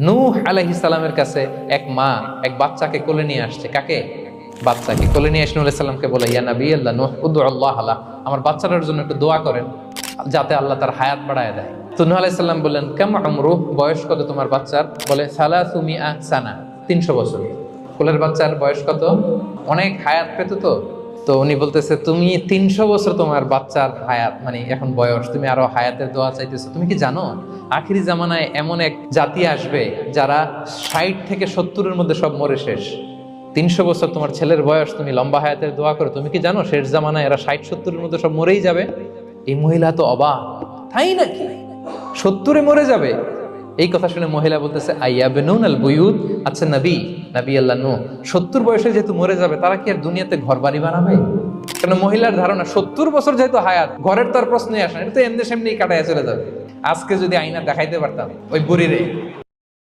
নূহ আলাইহিস সালামের কাছে এক মা এক বাচ্চাকে কোলে নিয়ে আসছে। কাকে? বাচ্চাকে কোলে নিয়ে এসে নূহ আলাইহিস সালামকে বলে, ইয়া নবী আল্লাহ নূহ উদউ আল্লাহ আলা, আমার বাচ্চাটার জন্য একটু দোয়া করেন যাতে আল্লাহ তার হায়াত বাড়ায় দেয়। তো নূহ আলাইহিস সালাম বললেন, কাম উমরুহ, বয়স কত তোমার বাচ্চার? বলে সালাসু মিআ সানা, 300 বছর। কোলের বাচ্চার বয়স কত? অনেক হায়াত পেত তো। তো উনি বলতেছে, তুমি 300 বছর তোমার বাচ্চার হায়াত, মানে এখন বয়স, তুমি আরো হায়াতের দোয়া চাইতেছো। তুমি কি জানো আখিরি জামানায় এমন এক জাতি আসবে যারা 60 থেকে 70-এর মধ্যে সব মরে শেষ। 300 বছর তোমার ছেলের বয়স, তুমি লম্বা হায়াতের দোয়া করো। তুমি কি জানো শেষ জামানায় এরা 60-70-এর মধ্যে সব মরেই যাবে? এই মহিলা তো অবাক, তাই নাকি 70-এ মরে যাবে? এই কথা শুনে মহিলা বলতেছে, আইয়াবনুন আল বুয়ুত, আচ্ছা নবী আল্লাহ নূহ 70 বয়সে যেহেতু মরে যাবে, তারা কি আর দুনিয়াতে ঘর বাড়ি বানাবে? কেন মহিলার ধারণা 70 বছর যেহেতু হায়াত, ঘরের তো আর প্রশ্নই আসে না, এটা তো এমনি সেমনি কাটায় চলে যাবে। আজকে যদি আয়না দেখাইতে পারতাম ওই বুড়িরে